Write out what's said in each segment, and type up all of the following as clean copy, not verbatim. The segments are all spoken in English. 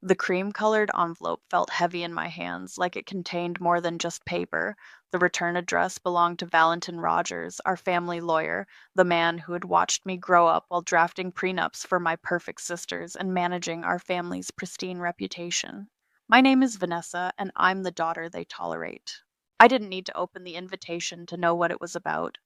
The cream-colored envelope felt heavy in my hands, like it contained more than just paper. The return address belonged to Valentin Rogers, our family lawyer, the man who had watched me grow up while drafting prenups for my perfect sisters and managing our family's pristine reputation. My name is Vanessa, and I'm the daughter they tolerate. I didn't need to open the invitation to know what it was about.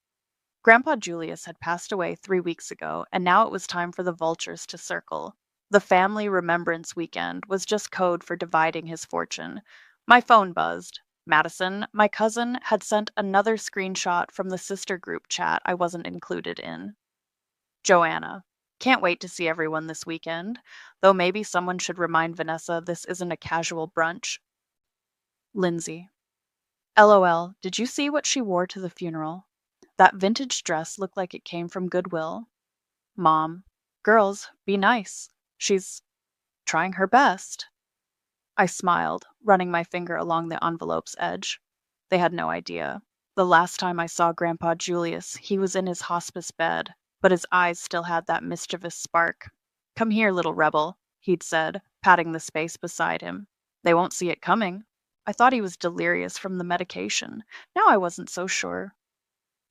Grandpa Julius had passed away 3 weeks ago, and now it was time for the vultures to circle. The family remembrance weekend was just code for dividing his fortune. My phone buzzed. Madison, my cousin, had sent another screenshot from the sister group chat I wasn't included in. Joanna. Can't wait to see everyone this weekend, though maybe someone should remind Vanessa this isn't a casual brunch. Lindsay. LOL, did you see what she wore to the funeral? That vintage dress looked like it came from Goodwill. Mom. Girls, be nice. She's trying her best. I smiled, running my finger along the envelope's edge. They had no idea. The last time I saw Grandpa Julius, he was in his hospice bed, but his eyes still had that mischievous spark. Come here, little rebel, he'd said, patting the space beside him. They won't see it coming. I thought he was delirious from the medication. Now I wasn't so sure.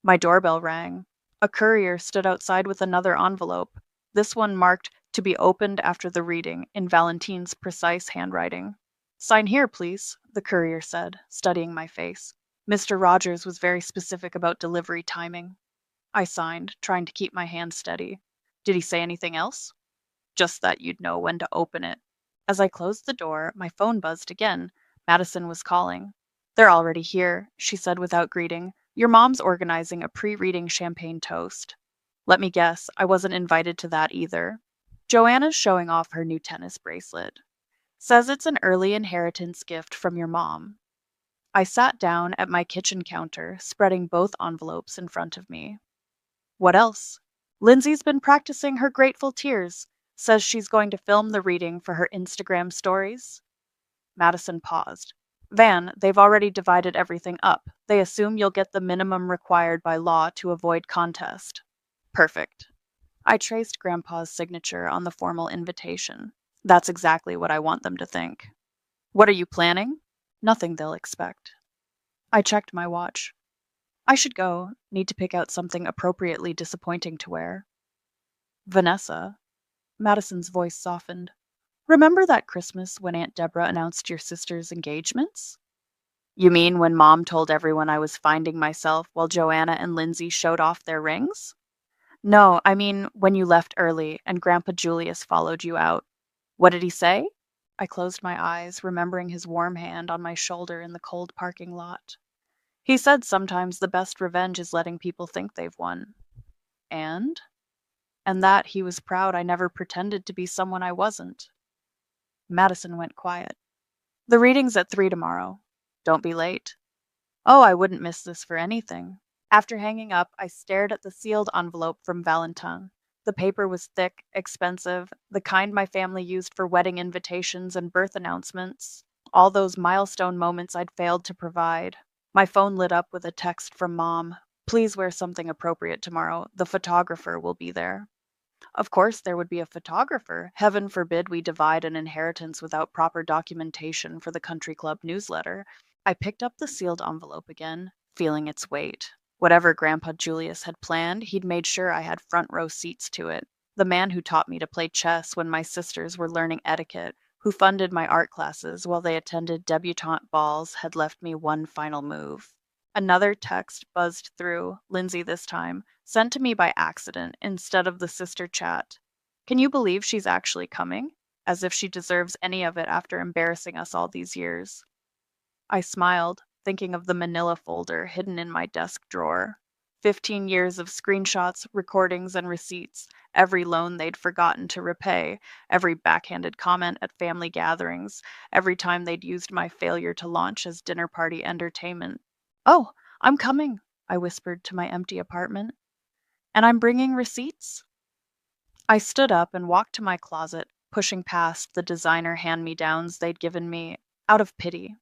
My doorbell rang. A courier stood outside with another envelope, this one marked "To be opened after the reading" in Valentine's precise handwriting. Sign here, please, the courier said, studying my face. Mr. Rogers was very specific about delivery timing. I signed, trying to keep my hand steady. Did he say anything else? Just that you'd know when to open it. As I closed the door, my phone buzzed again. Madison was calling. They're already here, she said without greeting. Your mom's organizing a pre-reading champagne toast. Let me guess, I wasn't invited to that either. Joanna's showing off her new tennis bracelet. Says it's an early inheritance gift from your mom. I sat down at my kitchen counter, spreading both envelopes in front of me. What else? Lindsay's been practicing her grateful tears. Says she's going to film the reading for her Instagram stories. Madison paused. Van, they've already divided everything up. They assume you'll get the minimum required by law to avoid contest. Perfect. I traced Grandpa's signature on the formal invitation. That's exactly what I want them to think. What are you planning? Nothing they'll expect. I checked my watch. I should go. Need to pick out something appropriately disappointing to wear. Vanessa. Madison's voice softened. Remember that Christmas when Aunt Deborah announced your sister's engagements? You mean when Mom told everyone I was finding myself while Joanna and Lindsay showed off their rings? No, I mean when you left early and Grandpa Julius followed you out. What did he say? I closed my eyes, remembering his warm hand on my shoulder in the cold parking lot. He said sometimes the best revenge is letting people think they've won. And? And that he was proud I never pretended to be someone I wasn't. Madison went quiet. The reading's at 3 tomorrow. Don't be late. Oh, I wouldn't miss this for anything. After hanging up, I stared at the sealed envelope from Valentin. The paper was thick, expensive, the kind my family used for wedding invitations and birth announcements. All those milestone moments I'd failed to provide. My phone lit up with a text from Mom. Please wear something appropriate tomorrow. The photographer will be there. Of course there would be a photographer. Heaven forbid we divide an inheritance without proper documentation for the country club newsletter. I picked up the sealed envelope again, feeling its weight. Whatever Grandpa Julius had planned, he'd made sure I had front row seats to it. The man who taught me to play chess when my sisters were learning etiquette, who funded my art classes while they attended debutante balls, had left me one final move. Another text buzzed through, Lindsay this time, sent to me by accident instead of the sister chat. Can you believe she's actually coming? As if she deserves any of it after embarrassing us all these years. I smiled, thinking of the manila folder hidden in my desk drawer. 15 years of screenshots, recordings, and receipts, every loan they'd forgotten to repay, every backhanded comment at family gatherings, every time they'd used my failure to launch as dinner party entertainment. Oh, I'm coming, I whispered to my empty apartment. And I'm bringing receipts? I stood up and walked to my closet, pushing past the designer hand-me-downs they'd given me out of pity.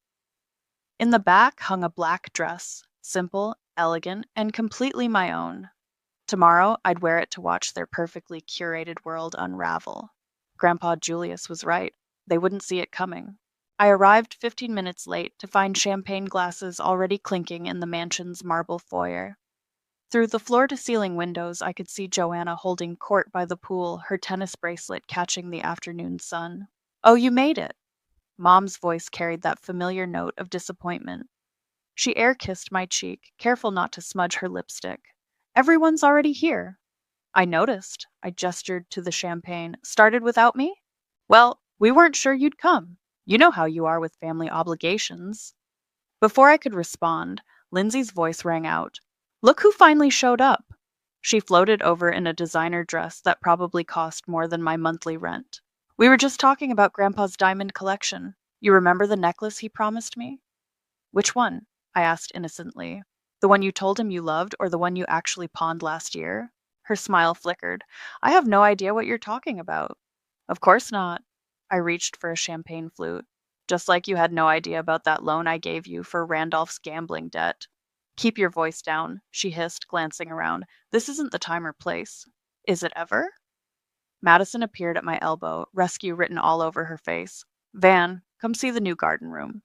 In the back hung a black dress, simple, elegant, and completely my own. Tomorrow I'd wear it to watch their perfectly curated world unravel. Grandpa Julius was right. They wouldn't see it coming. I arrived 15 minutes late to find champagne glasses already clinking in the mansion's marble foyer. Through the floor-to-ceiling windows, I could see Joanna holding court by the pool, her tennis bracelet catching the afternoon sun. "Oh, you made it." Mom's voice carried that familiar note of disappointment. She air-kissed my cheek, careful not to smudge her lipstick. "Everyone's already here." "I noticed." I gestured to the champagne. "Started without me?" "Well, we weren't sure you'd come. You know how you are with family obligations." Before I could respond, Lindsay's voice rang out. "Look who finally showed up." She floated over in a designer dress that probably cost more than my monthly rent. "We were just talking about Grandpa's diamond collection. You remember the necklace he promised me?" "Which one?" I asked innocently. "The one you told him you loved, or the one you actually pawned last year?" Her smile flickered. "I have no idea what you're talking about." "Of course not." I reached for a champagne flute. "Just like you had no idea about that loan I gave you for Randolph's gambling debt." "Keep your voice down," she hissed, glancing around. "This isn't the time or place." "Is it ever?" Madison appeared at my elbow, rescue written all over her face. "Van, come see the new garden room.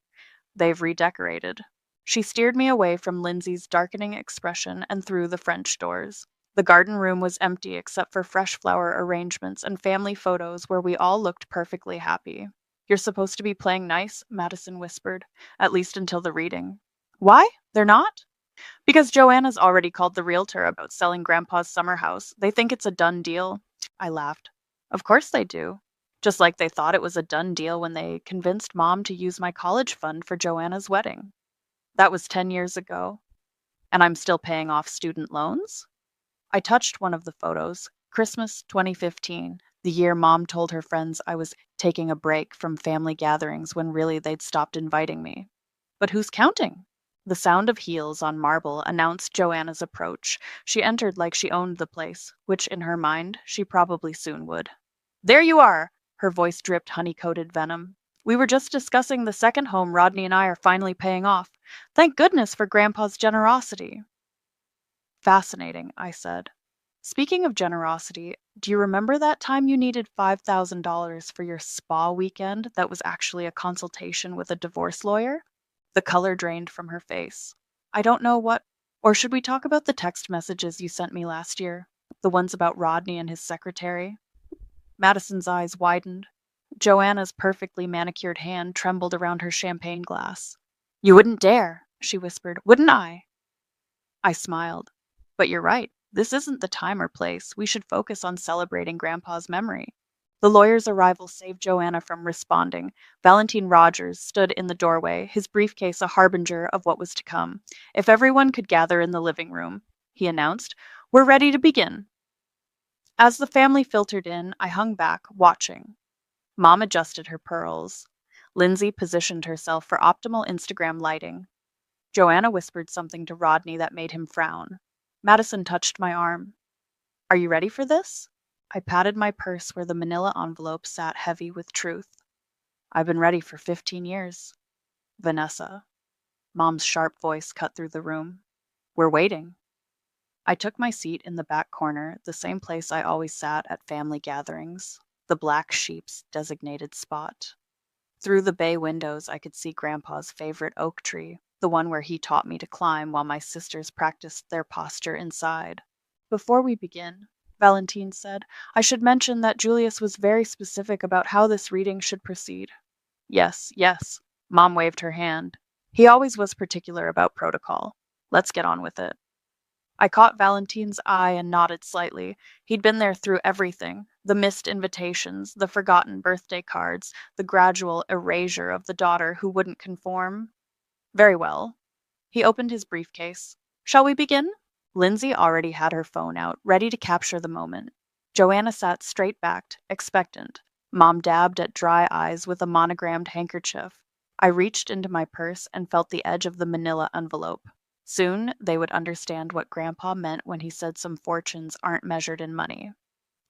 They've redecorated." She steered me away from Lindsay's darkening expression and through the French doors. The garden room was empty except for fresh flower arrangements and family photos where we all looked perfectly happy. "You're supposed to be playing nice," Madison whispered, "at least until the reading." "Why? They're not?" "Because Joanna's already called the realtor about selling Grandpa's summer house. They think it's a done deal." I laughed. "Of course they do. Just like they thought it was a done deal when they convinced Mom to use my college fund for Joanna's wedding. That was 10 years ago. And I'm still paying off student loans?" I touched one of the photos. Christmas 2015, the year Mom told her friends I was taking a break from family gatherings when really they'd stopped inviting me. "But who's counting?" The sound of heels on marble announced Joanna's approach. She entered like she owned the place, which in her mind she probably soon would. "There you are!" Her voice dripped honey-coated venom. "We were just discussing the second home Rodney and I are finally paying off. Thank goodness for Grandpa's generosity." "Fascinating," I said. "Speaking of generosity, do you remember that time you needed $5,000 for your spa weekend that was actually a consultation with a divorce lawyer?" The color drained from her face. "I don't know what. Or should we talk about the text messages you sent me last year? The ones about Rodney and his secretary?" Madison's eyes widened. Joanna's perfectly manicured hand trembled around her champagne glass. "You wouldn't dare," she whispered. "Wouldn't I?" I smiled. "But you're right. This isn't the time or place. We should focus on celebrating Grandpa's memory." The lawyer's arrival saved Joanna from responding. Valentine Rogers stood in the doorway, his briefcase a harbinger of what was to come. "If everyone could gather in the living room," he announced, "we're ready to begin." As the family filtered in, I hung back, watching. Mom adjusted her pearls. Lindsay positioned herself for optimal Instagram lighting. Joanna whispered something to Rodney that made him frown. Madison touched my arm. "Are you ready for this?" I patted my purse where the manila envelope sat heavy with truth. "I've been ready for 15 years. Vanessa." Mom's sharp voice cut through the room. "We're waiting." I took my seat in the back corner, the same place I always sat at family gatherings, the black sheep's designated spot. Through the bay windows, I could see Grandpa's favorite oak tree, the one where he taught me to climb while my sisters practiced their posture inside. "Before we begin," Valentine said, "I should mention that Julius was very specific about how this reading should proceed." "Yes, yes." Mom waved her hand. "He always was particular about protocol. Let's get on with it." I caught Valentine's eye and nodded slightly. He'd been there through everything: the missed invitations, the forgotten birthday cards, the gradual erasure of the daughter who wouldn't conform. "Very well." He opened his briefcase. "Shall we begin?" Lindsay already had her phone out, ready to capture the moment. Joanna sat straight-backed, expectant. Mom dabbed at dry eyes with a monogrammed handkerchief. I reached into my purse and felt the edge of the manila envelope. Soon they would understand what Grandpa meant when he said some fortunes aren't measured in money.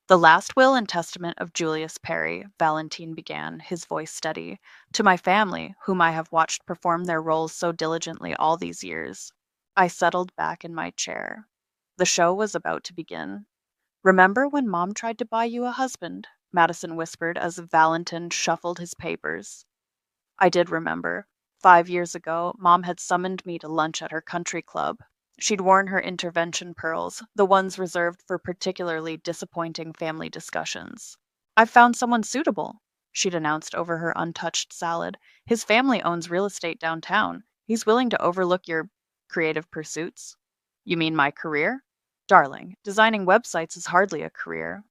"The last will and testament of Julius Perry," Valentine began, his voice steady, "to my family, whom I have watched perform their roles so diligently all these years." I settled back in my chair. The show was about to begin. "Remember when Mom tried to buy you a husband?" Madison whispered as Valentin shuffled his papers. I did remember. 5 years ago, Mom had summoned me to lunch at her country club. She'd worn her intervention pearls, the ones reserved for particularly disappointing family discussions. I've found someone suitable, she'd announced over her untouched salad. His family owns real estate downtown. He's willing to overlook your creative pursuits. You mean my career? Darling, designing websites is hardly a career.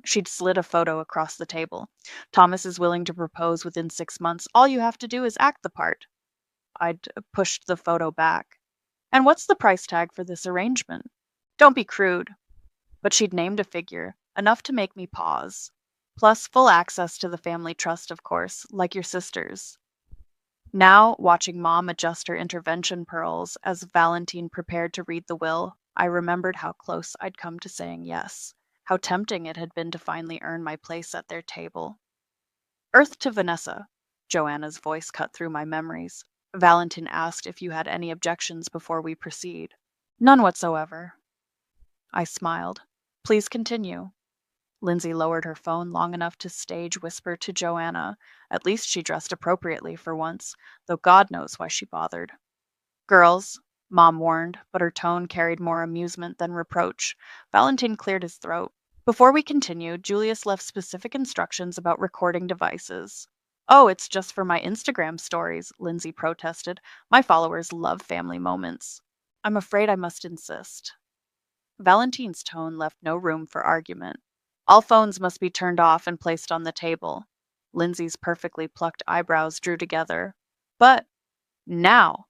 She'd slid a photo across the table. Thomas is willing to propose within 6 months. All you have to do is act the part. I'd pushed the photo back. And what's the price tag for this arrangement? Don't be crude. But she'd named a figure, enough to make me pause. Plus, full access to the family trust, of course, like your sister's. Now, watching Mom adjust her intervention pearls as Valentine prepared to read the will, I remembered how close I'd come to saying yes, how tempting it had been to finally earn my place at their table. Earth to Vanessa, Joanna's voice cut through my memories. Valentine asked if you had any objections before we proceed. None whatsoever. I smiled. Please continue. Lindsay lowered her phone long enough to stage whisper to Joanna. At least she dressed appropriately for once, though God knows why she bothered. Girls, Mom warned, but her tone carried more amusement than reproach. Valentine cleared his throat. Before we continued, Julius left specific instructions about recording devices. Oh, it's just for my Instagram stories, Lindsay protested. My followers love family moments. I'm afraid I must insist. Valentine's tone left no room for argument. All phones must be turned off and placed on the table. Lindsay's perfectly plucked eyebrows drew together. But now!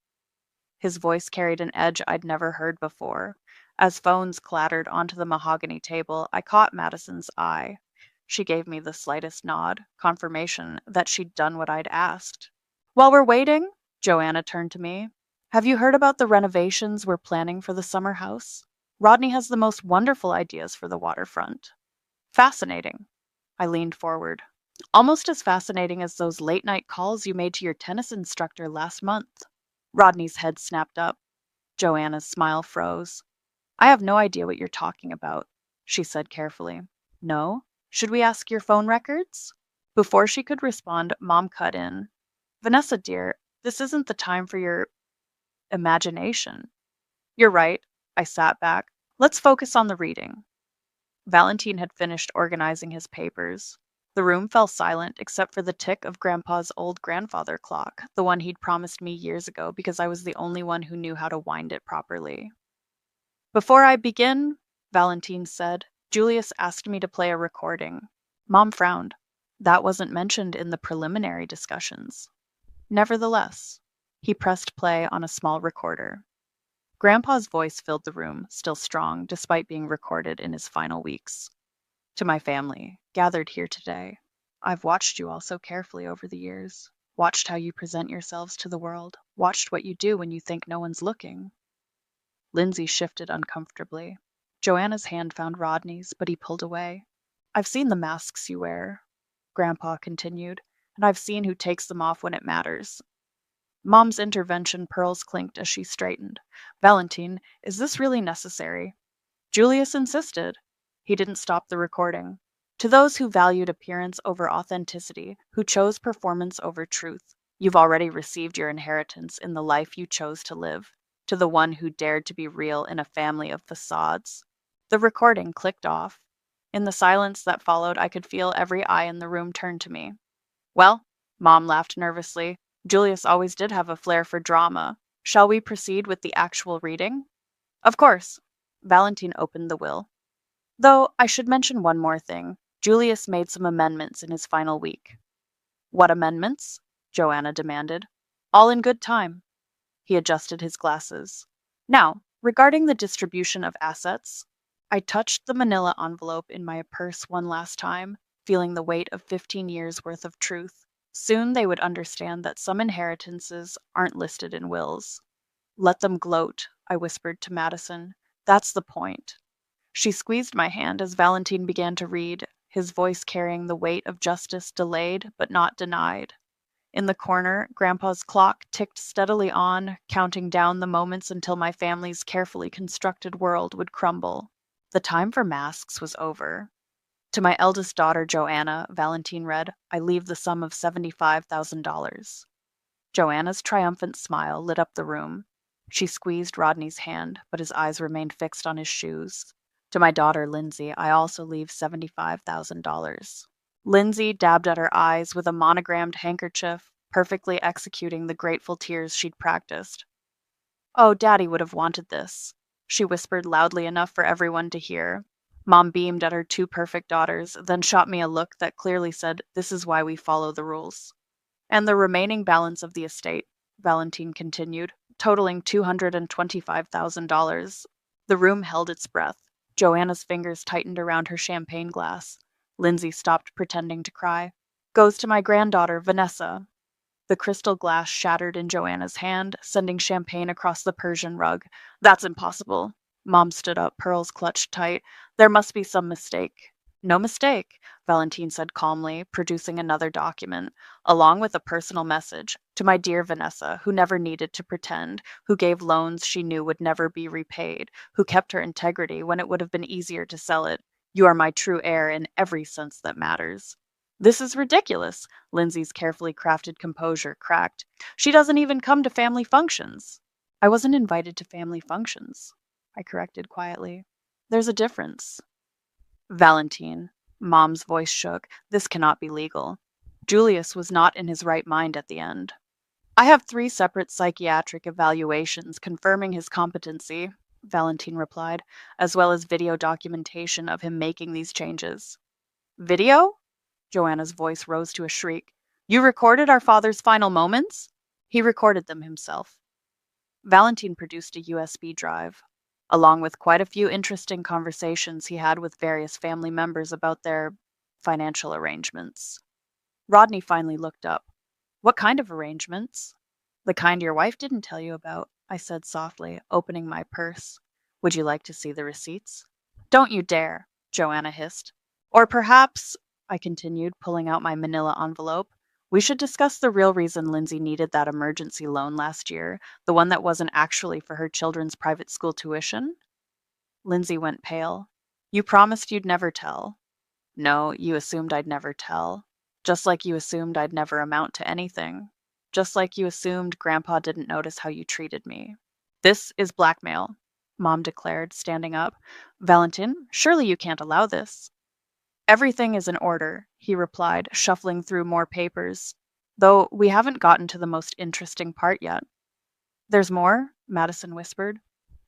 His voice carried an edge I'd never heard before. As phones clattered onto the mahogany table, I caught Madison's eye. She gave me the slightest nod, confirmation that she'd done what I'd asked. While we're waiting, Joanna turned to me. Have you heard about the renovations we're planning for the summer house? Rodney has the most wonderful ideas for the waterfront. Fascinating. I leaned forward. Almost as fascinating as those late night calls you made to your tennis instructor last month. Rodney's head snapped up. Joanna's smile froze. I have no idea what you're talking about, she said carefully. No? Should we ask your phone records? Before she could respond, Mom cut in. Vanessa, dear, this isn't the time for your imagination. You're right. I sat back. Let's focus on the reading. Valentine had finished organizing his papers. The room fell silent except for the tick of Grandpa's old grandfather clock, the one he'd promised me years ago because I was the only one who knew how to wind it properly. Before I begin, Valentine said, Julius asked me to play a recording. Mom frowned. That wasn't mentioned in the preliminary discussions. Nevertheless, he pressed play on a small recorder. Grandpa's voice filled the room, still strong, despite being recorded in his final weeks. To my family, gathered here today, I've watched you all so carefully over the years, watched how you present yourselves to the world, watched what you do when you think no one's looking. Lindsay shifted uncomfortably. Joanna's hand found Rodney's, but he pulled away. I've seen the masks you wear, Grandpa continued, and I've seen who takes them off when it matters. Mom's intervention pearls clinked as she straightened. Valentine, is this really necessary? Julius insisted. He didn't stop the recording. To those who valued appearance over authenticity, who chose performance over truth, you've already received your inheritance in the life you chose to live. To the one who dared to be real in a family of facades. The recording clicked off. In the silence that followed, I could feel every eye in the room turn to me. Well, Mom laughed nervously. Julius always did have a flair for drama. Shall we proceed with the actual reading? Of course. Valentine opened the will. Though I should mention one more thing. Julius made some amendments in his final week. What amendments? Joanna demanded. All in good time. He adjusted his glasses. Now, regarding the distribution of assets, I touched the manila envelope in my purse one last time, feeling the weight of 15 years' worth of truth. Soon they would understand that some inheritances aren't listed in wills. Let them gloat, I whispered to Madison. That's the point. She squeezed my hand as Valentine began to read, his voice carrying the weight of justice delayed but not denied. In the corner, Grandpa's clock ticked steadily on, counting down the moments until my family's carefully constructed world would crumble. The time for masks was over. To my eldest daughter, Joanna, Valentine read, I leave the sum of $75,000. Joanna's triumphant smile lit up the room. She squeezed Rodney's hand, but his eyes remained fixed on his shoes. To my daughter, Lindsay, I also leave $75,000. Lindsay dabbed at her eyes with a monogrammed handkerchief, perfectly executing the grateful tears she'd practiced. Oh, Daddy would have wanted this, she whispered loudly enough for everyone to hear. Mom beamed at her two perfect daughters, then shot me a look that clearly said, This is why we follow the rules. And the remaining balance of the estate, Valentine continued, totaling $225,000. The room held its breath. Joanna's fingers tightened around her champagne glass. Lindsay stopped pretending to cry. Goes to my granddaughter, Vanessa. The crystal glass shattered in Joanna's hand, sending champagne across the Persian rug. That's impossible. Mom stood up, pearls clutched tight. There must be some mistake. No mistake, Valentine said calmly, producing another document, along with a personal message to my dear Vanessa, who never needed to pretend, who gave loans she knew would never be repaid, who kept her integrity when it would have been easier to sell it. You are my true heir in every sense that matters. This is ridiculous. Lindsay's carefully crafted composure cracked. She doesn't even come to family functions. I wasn't invited to family functions, I corrected quietly. There's a difference. Valentine. Mom's voice shook. This cannot be legal. Julius was not in his right mind at the end. I have 3 separate psychiatric evaluations confirming his competency, Valentine replied, as well as video documentation of him making these changes. Video? Joanna's voice rose to a shriek. You recorded our father's final moments? He recorded them himself. Valentine produced a USB drive, along with quite a few interesting conversations he had with various family members about their financial arrangements. Rodney finally looked up. What kind of arrangements? The kind your wife didn't tell you about, I said softly, opening my purse. Would you like to see the receipts? Don't you dare, Joanna hissed. Or perhaps, I continued, pulling out my manila envelope, we should discuss the real reason Lindsay needed that emergency loan last year, the one that wasn't actually for her children's private school tuition? Lindsay went pale. You promised you'd never tell. No, you assumed I'd never tell. Just like you assumed I'd never amount to anything. Just like you assumed Grandpa didn't notice how you treated me. This is blackmail, Mom declared, standing up. Valentine, surely you can't allow this. Everything is in order, he replied, shuffling through more papers. Though we haven't gotten to the most interesting part yet. There's more, Madison whispered.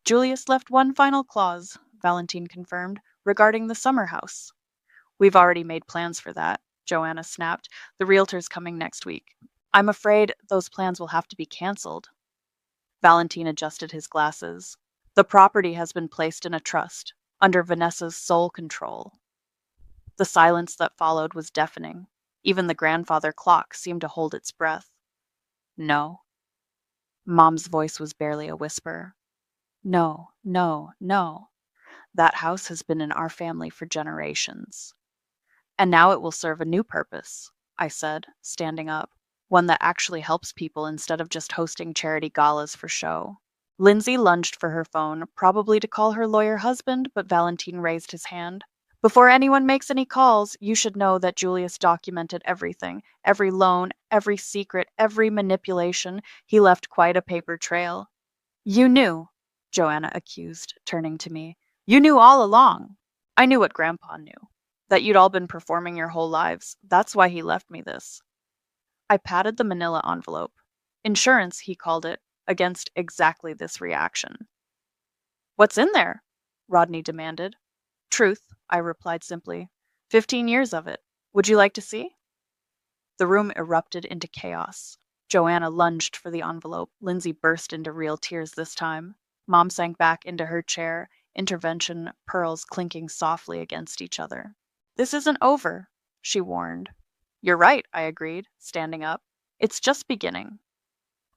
Julius left one final clause, Valentine confirmed, regarding the summer house. We've already made plans for that, Joanna snapped. The realtor's coming next week. I'm afraid those plans will have to be canceled. Valentine adjusted his glasses. The property has been placed in a trust, under Vanessa's sole control. The silence that followed was deafening. Even the grandfather clock seemed to hold its breath. No. Mom's voice was barely a whisper. No, no, no. That house has been in our family for generations. And now it will serve a new purpose, I said, standing up, one that actually helps people instead of just hosting charity galas for show. Lindsay lunged for her phone, probably to call her lawyer husband, but Valentine raised his hand. Before anyone makes any calls, you should know that Julius documented everything, every loan, every secret, every manipulation. He left quite a paper trail. You knew, Joanna accused, turning to me. You knew all along. I knew what Grandpa knew, that you'd all been performing your whole lives. That's why he left me this. I patted the manila envelope. Insurance, he called it, against exactly this reaction. What's in there? Rodney demanded. Truth, I replied simply. 15 years of it. Would you like to see? The room erupted into chaos. Joanna lunged for the envelope. Lindsay burst into real tears this time. Mom sank back into her chair, intervention pearls clinking softly against each other. This isn't over, she warned. You're right, I agreed, standing up. It's just beginning.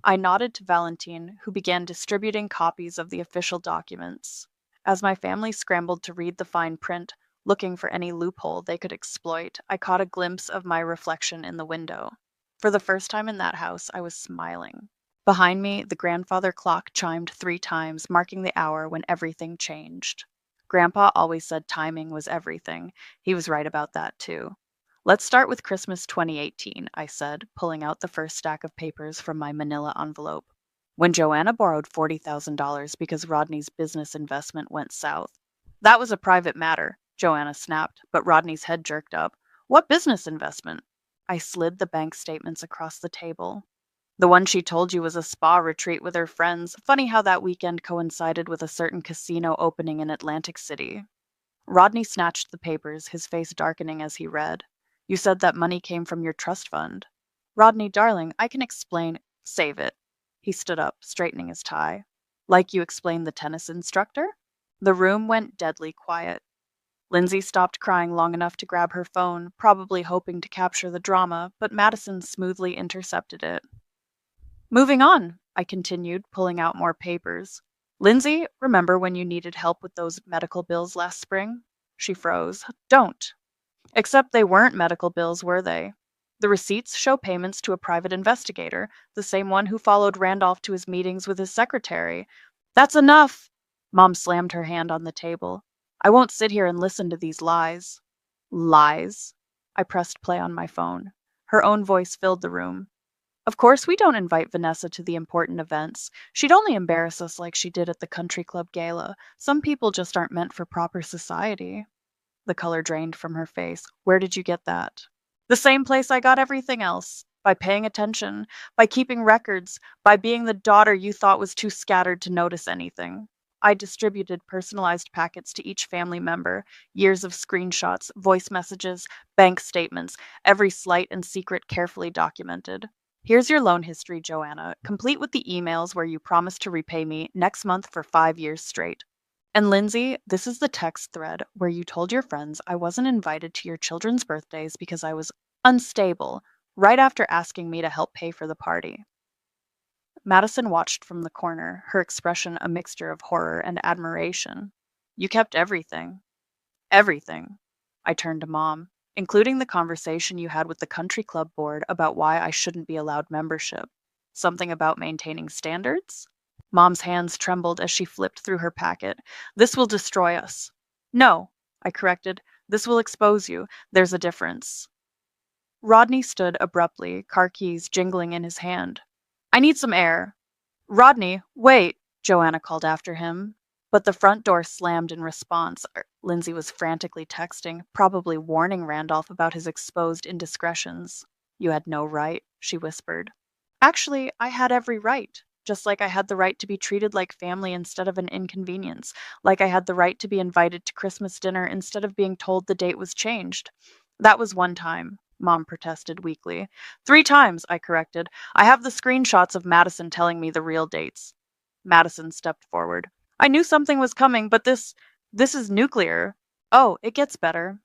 I nodded to Valentine, who began distributing copies of the official documents. As my family scrambled to read the fine print, looking for any loophole they could exploit, I caught a glimpse of my reflection in the window. For the first time in that house, I was smiling. Behind me, the grandfather clock chimed 3 times, marking the hour when everything changed. Grandpa always said timing was everything. He was right about that, too. Let's start with Christmas 2018, I said, pulling out the first stack of papers from my manila envelope. When Joanna borrowed $40,000 because Rodney's business investment went south. That was a private matter, Joanna snapped, but Rodney's head jerked up. What business investment? I slid the bank statements across the table. The one she told you was a spa retreat with her friends. Funny how that weekend coincided with a certain casino opening in Atlantic City. Rodney snatched the papers, his face darkening as he read. You said that money came from your trust fund. Rodney, darling, I can explain. Save it. He stood up, straightening his tie. Like you explained the tennis instructor? The room went deadly quiet. Lindsay stopped crying long enough to grab her phone, probably hoping to capture the drama, but Madison smoothly intercepted it. Moving on, I continued, pulling out more papers. Lindsay, remember when you needed help with those medical bills last spring? She froze. Don't. Except they weren't medical bills, were they? The receipts show payments to a private investigator, the same one who followed Randolph to his meetings with his secretary. That's enough! Mom slammed her hand on the table. I won't sit here and listen to these lies. Lies? I pressed play on my phone. Her own voice filled the room. Of course, we don't invite Vanessa to the important events. She'd only embarrass us like she did at the country club gala. Some people just aren't meant for proper society. The color drained from her face. Where did you get that? The same place I got everything else. By paying attention, by keeping records, by being the daughter you thought was too scattered to notice anything. I distributed personalized packets to each family member, years of screenshots, voice messages, bank statements, every slight and secret carefully documented. Here's your loan history, Joanna, complete with the emails where you promised to repay me next month for 5 years straight. And Lindsay, this is the text thread where you told your friends I wasn't invited to your children's birthdays because I was unstable, right after asking me to help pay for the party. Madison watched from the corner, her expression a mixture of horror and admiration. You kept everything. Everything. I turned to Mom, including the conversation you had with the country club board about why I shouldn't be allowed membership. Something about maintaining standards? Mom's hands trembled as she flipped through her packet. This will destroy us. No, I corrected. This will expose you. There's a difference. Rodney stood abruptly, car keys jingling in his hand. I need some air. Rodney, wait, Joanna called after him. But the front door slammed in response. Lindsay was frantically texting, probably warning Randolph about his exposed indiscretions. You had no right, she whispered. Actually, I had every right. Just like I had the right to be treated like family instead of an inconvenience, like I had the right to be invited to Christmas dinner instead of being told the date was changed. That was one time, Mom protested weakly. 3 times, I corrected. I have the screenshots of Madison telling me the real dates. Madison stepped forward. I knew something was coming, but this is nuclear. Oh, it gets better.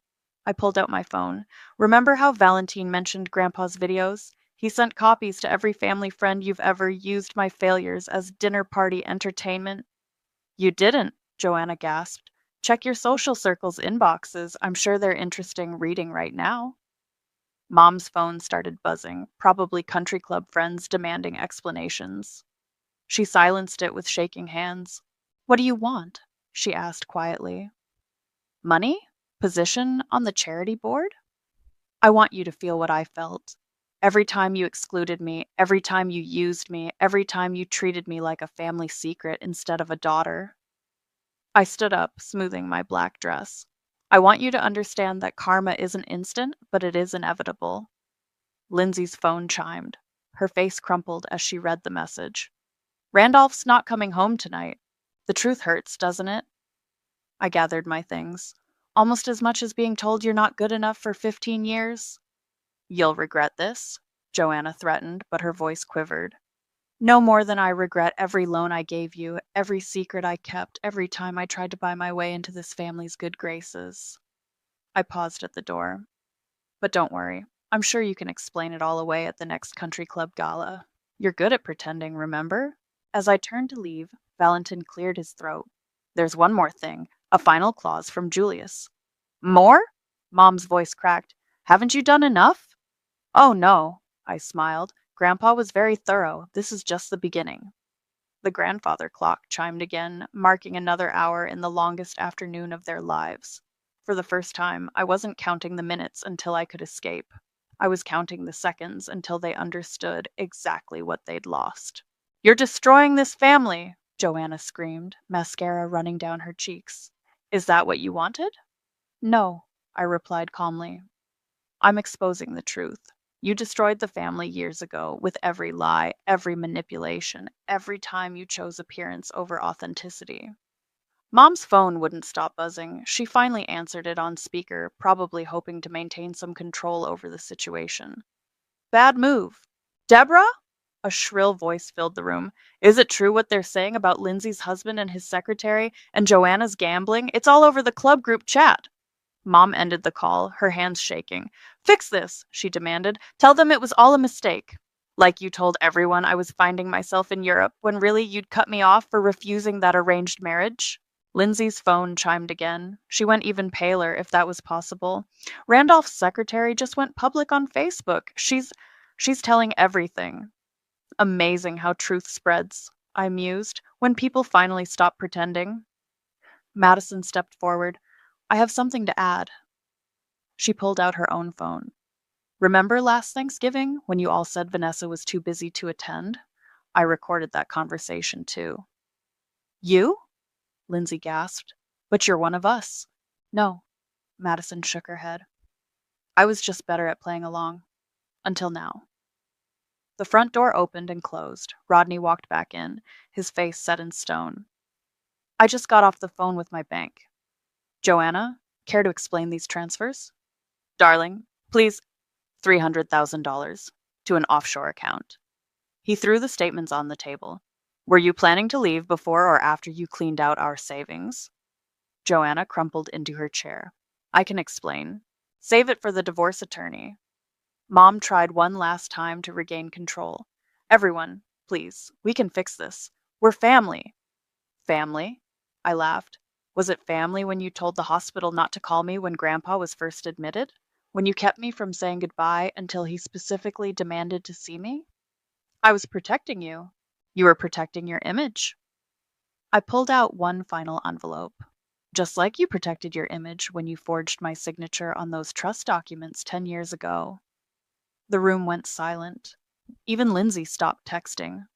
I pulled out my phone. Remember how Valentine mentioned Grandpa's videos? He sent copies to every family friend you've ever used my failures as dinner party entertainment. You didn't, Joanna gasped. Check your social circles inboxes. I'm sure they're interesting reading right now. Mom's phone started buzzing, probably country club friends demanding explanations. She silenced it with shaking hands. What do you want? She asked quietly. Money? Position on the charity board? I want you to feel what I felt. Every time you excluded me, every time you used me, every time you treated me like a family secret instead of a daughter. I stood up, smoothing my black dress. I want you to understand that karma isn't instant, but it is inevitable. Lindsay's phone chimed. Her face crumpled as she read the message. Randolph's not coming home tonight. The truth hurts, doesn't it? I gathered my things. Almost as much as being told you're not good enough for 15 years. You'll regret this, Joanna threatened, but her voice quivered. No more than I regret every loan I gave you, every secret I kept, every time I tried to buy my way into this family's good graces. I paused at the door. But don't worry, I'm sure you can explain it all away at the next country club gala. You're good at pretending, remember? As I turned to leave, Valentin cleared his throat. There's one more thing, a final clause from Julius. More? Mom's voice cracked. Haven't you done enough? Oh, no, I smiled. Grandpa was very thorough. This is just the beginning. The grandfather clock chimed again, marking another hour in the longest afternoon of their lives. For the first time, I wasn't counting the minutes until I could escape. I was counting the seconds until they understood exactly what they'd lost. You're destroying this family, Joanna screamed, mascara running down her cheeks. Is that what you wanted? No, I replied calmly. I'm exposing the truth. You destroyed the family years ago with every lie, every manipulation, every time you chose appearance over authenticity. Mom's phone wouldn't stop buzzing. She finally answered it on speaker, probably hoping to maintain some control over the situation. Bad move. Deborah? A shrill voice filled the room. Is it true what they're saying about Lindsay's husband and his secretary and Joanna's gambling? It's all over the club group chat. Mom ended the call, her hands shaking. Fix this, she demanded. Tell them it was all a mistake. Like you told everyone I was finding myself in Europe when really you'd cut me off for refusing that arranged marriage. Lindsay's phone chimed again. She went even paler, if that was possible. Randolph's secretary just went public on Facebook. She's telling everything. Amazing how truth spreads, I mused, when people finally stop pretending. Madison stepped forward. I have something to add. She pulled out her own phone. Remember last Thanksgiving when you all said Vanessa was too busy to attend? I recorded that conversation too. You? Lindsay gasped. But you're one of us. No, Madison shook her head. I was just better at playing along. Until now. The front door opened and closed. Rodney walked back in, his face set in stone. I just got off the phone with my bank. Joanna, care to explain these transfers? Darling, please, $300,000 to an offshore account. He threw the statements on the table. Were you planning to leave before or after you cleaned out our savings? Joanna crumpled into her chair. I can explain. Save it for the divorce attorney. Mom tried one last time to regain control. Everyone, please, we can fix this. We're family. Family? I laughed. Was it family when you told the hospital not to call me when Grandpa was first admitted? When you kept me from saying goodbye until he specifically demanded to see me? I was protecting you. You were protecting your image. I pulled out one final envelope. Just like you protected your image when you forged my signature on those trust documents 10 years ago. The room went silent. Even Lindsay stopped texting.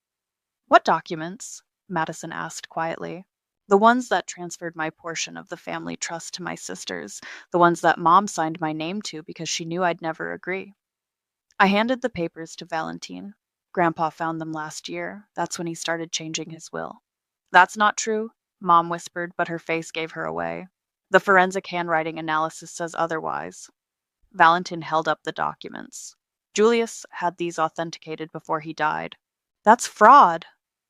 What documents? Madison asked quietly. The ones that transferred my portion of the family trust to my sisters, the ones that Mom signed my name to because she knew I'd never agree. I handed the papers to Valentine. Grandpa found them last year. That's when he started changing his will. That's not true, Mom whispered, but her face gave her away. The forensic handwriting analysis says otherwise. Valentine held up the documents. Julius had these authenticated before he died. That's fraud,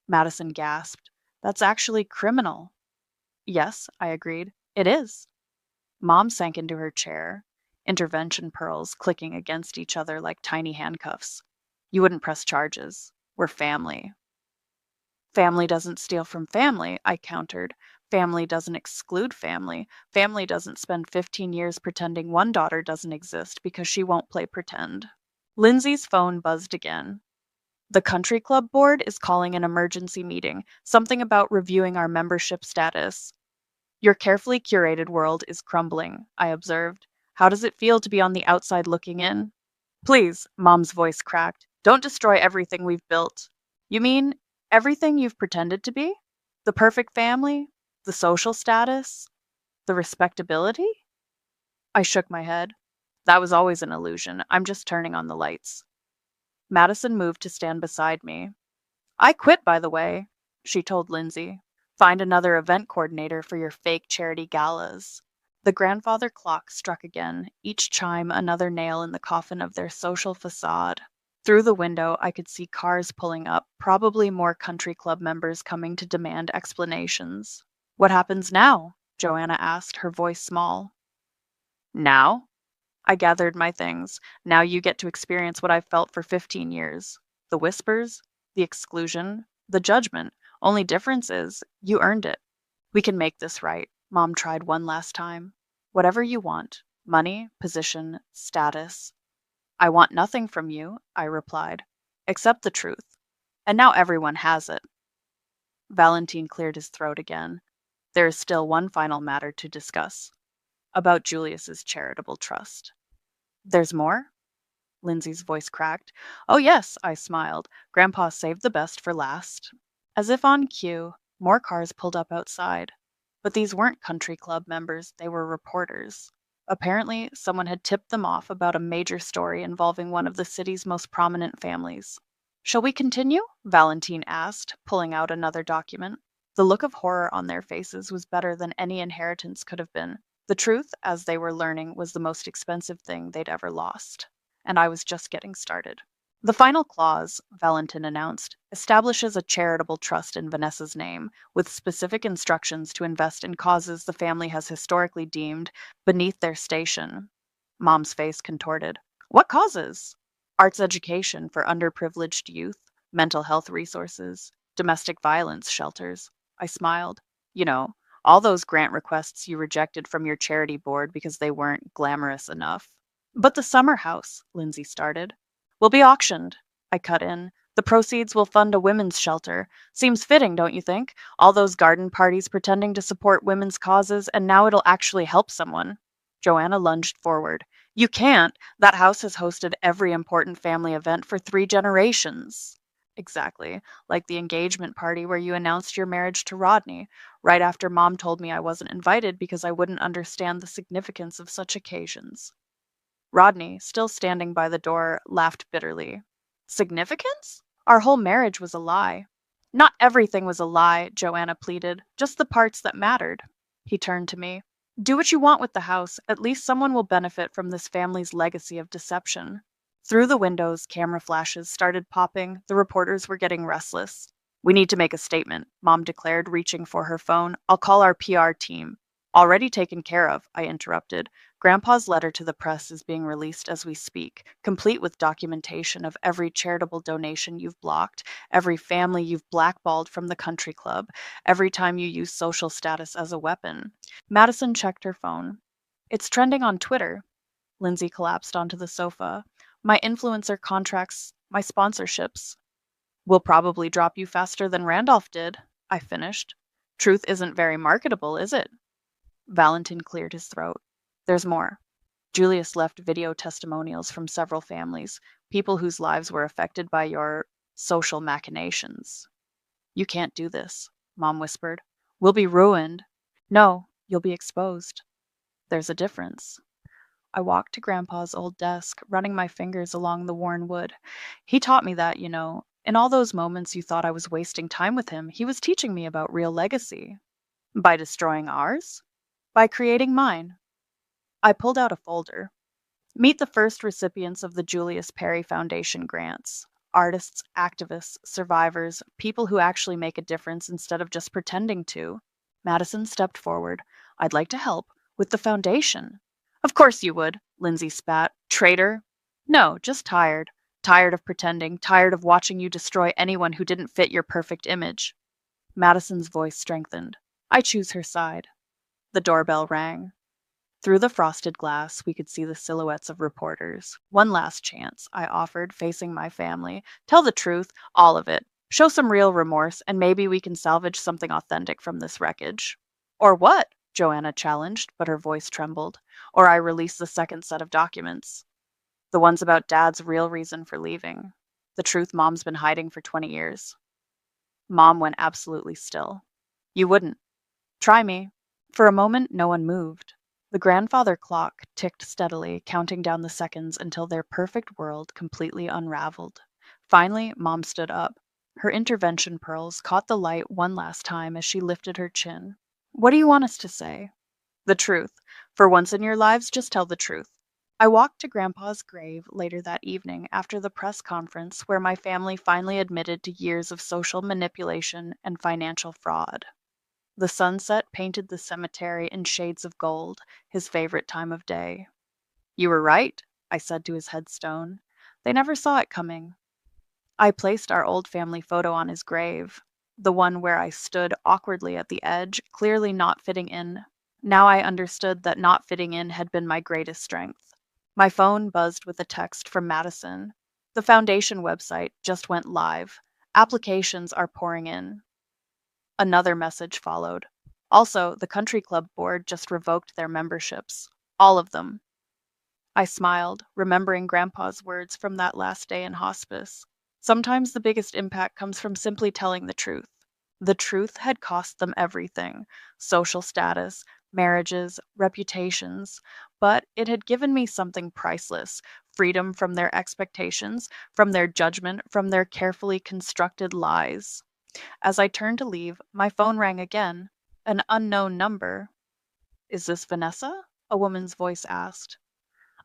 Madison gasped. That's actually criminal. Yes, I agreed. It is. Mom sank into her chair, intervention pearls clicking against each other like tiny handcuffs. You wouldn't press charges. We're family. Family doesn't steal from family, I countered. Family doesn't exclude family. Family doesn't spend 15 years pretending one daughter doesn't exist because she won't play pretend. Lindsay's phone buzzed again. The country club board is calling an emergency meeting, something about reviewing our membership status. Your carefully curated world is crumbling, I observed. How does it feel to be on the outside looking in? Please, Mom's voice cracked. Don't destroy everything we've built. You mean everything you've pretended to be? The perfect family? The social status? The respectability? I shook my head. That was always an illusion. I'm just turning on the lights. Madison moved to stand beside me. I quit, by the way, she told Lindsay. Find another event coordinator for your fake charity galas. The grandfather clock struck again, each chime another nail in the coffin of their social facade. Through the window, I could see cars pulling up, probably more country club members coming to demand explanations. What happens now? Joanna asked, her voice small. Now? I gathered my things. Now you get to experience what I've felt for 15 years. The whispers, the exclusion, the judgment. Only difference is, you earned it. We can make this right. Mom tried one last time. Whatever you want. Money, position, status. I want nothing from you, I replied, except the truth. And now everyone has it. Valentine cleared his throat again. There is still one final matter to discuss about Julius's charitable trust. There's more? Lindsay's voice cracked. Oh, yes, I smiled. Grandpa saved the best for last. As if on cue, more cars pulled up outside. But these weren't country club members, they were reporters. Apparently, someone had tipped them off about a major story involving one of the city's most prominent families. Shall we continue? Valentine asked, pulling out another document. The look of horror on their faces was better than any inheritance could have been. The truth, as they were learning, was the most expensive thing they'd ever lost. And I was just getting started. The final clause, Valentin announced, establishes a charitable trust in Vanessa's name, with specific instructions to invest in causes the family has historically deemed beneath their station. Mom's face contorted. What causes? Arts education for underprivileged youth, mental health resources, domestic violence shelters. I smiled. You know, all those grant requests you rejected from your charity board because they weren't glamorous enough. But the summer house, Lindsay started. Will be auctioned, I cut in. The proceeds will fund a women's shelter. Seems fitting, don't you think? All those garden parties pretending to support women's causes, and now it'll actually help someone. Joanna lunged forward. You can't. That house has hosted every important family event for 3 generations. Exactly. Like the engagement party where you announced your marriage to Rodney, right after Mom told me I wasn't invited because I wouldn't understand the significance of such occasions. Rodney, still standing by the door, laughed bitterly. Significance? Our whole marriage was a lie. Not everything was a lie, Joanna pleaded, just the parts that mattered. He turned to me. Do what you want with the house. At least someone will benefit from this family's legacy of deception. Through the windows, camera flashes started popping. The reporters were getting restless. We need to make a statement, Mom declared, reaching for her phone. I'll call our PR team. Already taken care of, I interrupted. Grandpa's letter to the press is being released as we speak, complete with documentation of every charitable donation you've blocked, every family you've blackballed from the country club, every time you use social status as a weapon. Madison checked her phone. It's trending on Twitter. Lindsay collapsed onto the sofa. My influencer contracts, my sponsorships. Will probably drop you faster than Randolph did, I finished. Truth isn't very marketable, is it? Valentin cleared his throat. There's more. Julius left video testimonials from several families, people whose lives were affected by your social machinations. You can't do this, Mom whispered. We'll be ruined. No, you'll be exposed. There's a difference. I walked to Grandpa's old desk, running my fingers along the worn wood. He taught me that, in all those moments you thought I was wasting time with him, he was teaching me about real legacy. By destroying ours? By creating mine. I pulled out a folder. Meet the first recipients of the Julius Perry Foundation grants. Artists, activists, survivors, people who actually make a difference instead of just pretending to. Madison stepped forward. I'd like to help. With the foundation. Of course you would, Lindsay spat. Traitor. No, just tired. Tired of pretending, tired of watching you destroy anyone who didn't fit your perfect image. Madison's voice strengthened. I choose her side. The doorbell rang. Through the frosted glass, we could see the silhouettes of reporters. One last chance, I offered, facing my family. Tell the truth, all of it. Show some real remorse, and maybe we can salvage something authentic from this wreckage. Or what? Joanna challenged, but her voice trembled. Or I release the second set of documents. The ones about Dad's real reason for leaving. The truth Mom's been hiding for 20 years. Mom went absolutely still. You wouldn't. Try me. For a moment, no one moved. The grandfather clock ticked steadily, counting down the seconds until their perfect world completely unraveled. Finally, Mom stood up. Her intervention pearls caught the light one last time as she lifted her chin. What do you want us to say? The truth. For once in your lives, just tell the truth. I walked to Grandpa's grave later that evening after the press conference where my family finally admitted to years of social manipulation and financial fraud. The sunset painted the cemetery in shades of gold, his favorite time of day. You were right, I said to his headstone. They never saw it coming. I placed our old family photo on his grave, the one where I stood awkwardly at the edge, clearly not fitting in. Now I understood that not fitting in had been my greatest strength. My phone buzzed with a text from Madison. The foundation website just went live. Applications are pouring in. Another message followed. Also, the country club board just revoked their memberships. All of them. I smiled, remembering Grandpa's words from that last day in hospice. Sometimes the biggest impact comes from simply telling the truth. The truth had cost them everything: social status, marriages, reputations. But it had given me something priceless: freedom from their expectations, from their judgment, from their carefully constructed lies. As I turned to leave, my phone rang again. An unknown number. "Is this Vanessa?" a woman's voice asked.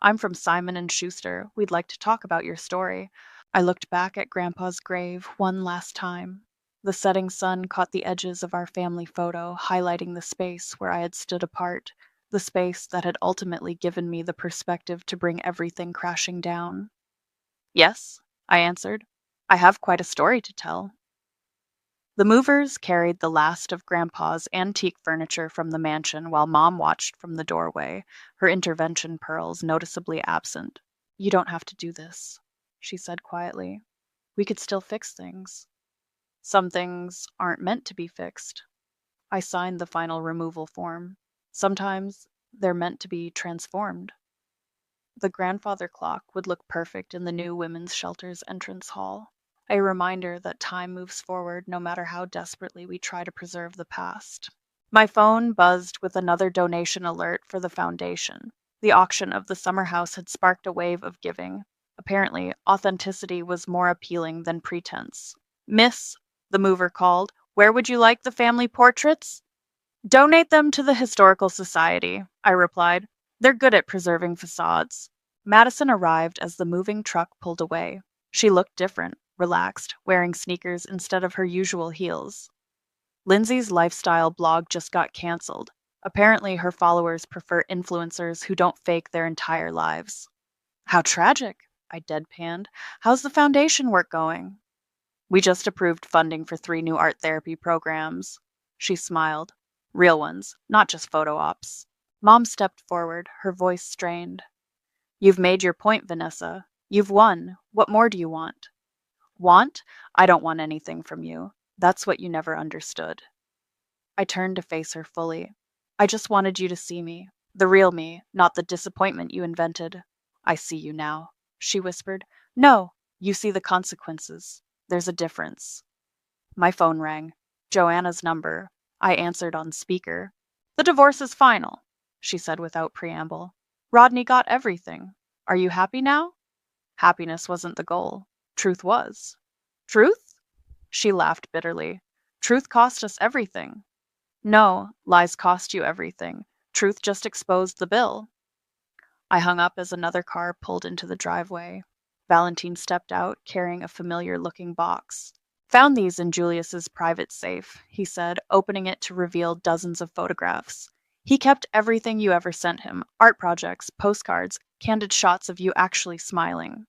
"I'm from Simon and Schuster. We'd like to talk about your story." I looked back at Grandpa's grave one last time. The setting sun caught the edges of our family photo, highlighting the space where I had stood apart, the space that had ultimately given me the perspective to bring everything crashing down. "Yes," I answered. "I have quite a story to tell." The movers carried the last of Grandpa's antique furniture from the mansion while Mom watched from the doorway, her intervention pearls noticeably absent. "You don't have to do this," she said quietly. "We could still fix things." "Some things aren't meant to be fixed." I signed the final removal form. "Sometimes they're meant to be transformed." The grandfather clock would look perfect in the new women's shelter's entrance hall, a reminder that time moves forward no matter how desperately we try to preserve the past. My phone buzzed with another donation alert for the foundation. The auction of the summer house had sparked a wave of giving. Apparently, authenticity was more appealing than pretense. "Miss," the mover called, "where would you like the family portraits?" "Donate them to the Historical Society," I replied. "They're good at preserving facades." Madison arrived as the moving truck pulled away. She looked different, relaxed, wearing sneakers instead of her usual heels. Lindsay's lifestyle blog just got canceled. Apparently, her followers prefer influencers who don't fake their entire lives. "How tragic," I deadpanned. "How's the foundation work going?" "We just approved funding for 3 new art therapy programs." She smiled. "Real ones, not just photo ops." Mom stepped forward, her voice strained. "You've made your point, Vanessa. You've won. What more do you want?" "Want? I don't want anything from you. That's what you never understood." I turned to face her fully. "I just wanted you to see me. The real me, not the disappointment you invented." "I see you now," she whispered. "No, you see the consequences. There's a difference." My phone rang. Joanna's number. I answered on speaker. "The divorce is final," she said without preamble. "Rodney got everything. Are you happy now?" Happiness wasn't the goal. Truth was. "Truth?" She laughed bitterly. "Truth cost us everything." "No, lies cost you everything. Truth just exposed the bill." I hung up as another car pulled into the driveway. Valentine stepped out, carrying a familiar-looking box. "Found these in Julius's private safe," he said, opening it to reveal dozens of photographs. "He kept everything you ever sent him: art projects, postcards, candid shots of you actually smiling."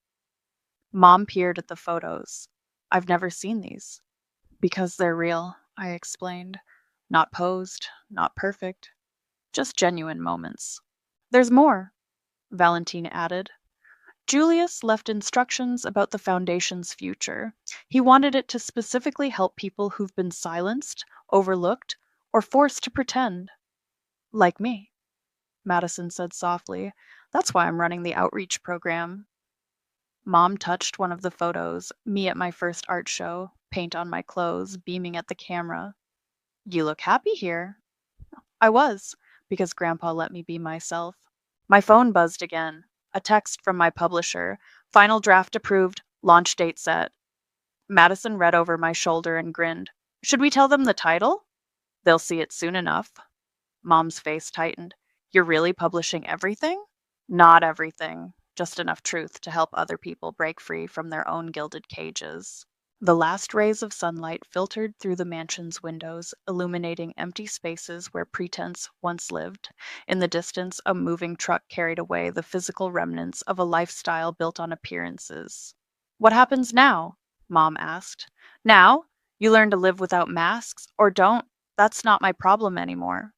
Mom peered at the photos. "I've never seen these." "Because they're real," I explained. "Not posed, not perfect, just genuine moments." "There's more," Valentine added. "Julius left instructions about the Foundation's future. He wanted it to specifically help people who've been silenced, overlooked, or forced to pretend." "Like me," Madison said softly. "That's why I'm running the outreach program." Mom touched one of the photos, me at my first art show, paint on my clothes, beaming at the camera. "You look happy here." I was, because Grandpa let me be myself. My phone buzzed again. A text from my publisher. "Final draft approved. Launch date set." Madison read over my shoulder and grinned. "Should we tell them the title?" "They'll see it soon enough." Mom's face tightened. "You're really publishing everything?" "Not everything. Just enough truth to help other people break free from their own gilded cages." The last rays of sunlight filtered through the mansion's windows, illuminating empty spaces where pretense once lived. In the distance, a moving truck carried away the physical remnants of a lifestyle built on appearances. "What happens now?" Mom asked. "Now? You learn to live without masks, or don't. That's not my problem anymore."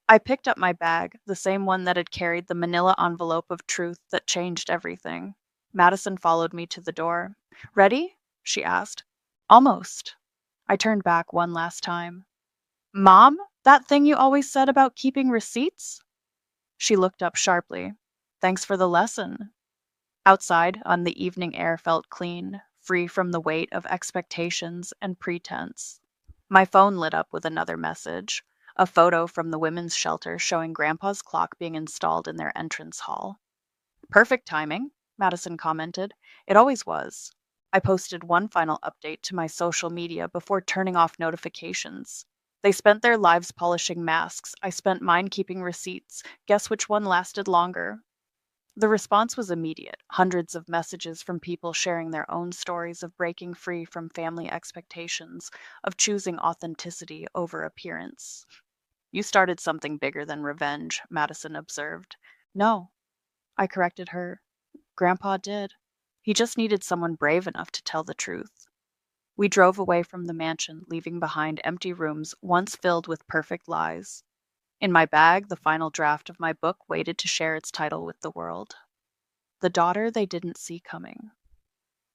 I picked up my bag, the same one that had carried the manila envelope of truth that changed everything. Madison followed me to the door. "Ready?" she asked. "Almost." I turned back one last time. Mom, that thing you always said about keeping receipts? She looked up sharply. Thanks for the lesson. Outside, on the evening air felt clean, free from the weight of expectations and pretense. My phone lit up with another message, a photo from the women's shelter showing Grandpa's clock being installed in their entrance hall. Perfect timing, Madison commented. It always was. I posted one final update to my social media before turning off notifications. They spent their lives polishing masks. I spent mine keeping receipts. Guess which one lasted longer? The response was immediate, hundreds of messages from people sharing their own stories of breaking free from family expectations, of choosing authenticity over appearance. You started something bigger than revenge, Madison observed. No, I corrected her. Grandpa did. He just needed someone brave enough to tell the truth. We drove away from the mansion, leaving behind empty rooms once filled with perfect lies. In my bag, the final draft of my book waited to share its title with the world. The daughter they didn't see coming.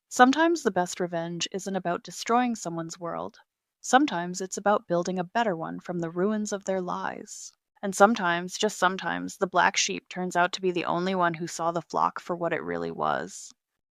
Sometimes the best revenge isn't about destroying someone's world. Sometimes it's about building a better one from the ruins of their lies. And sometimes, just sometimes, the black sheep turns out to be the only one who saw the flock for what it really was.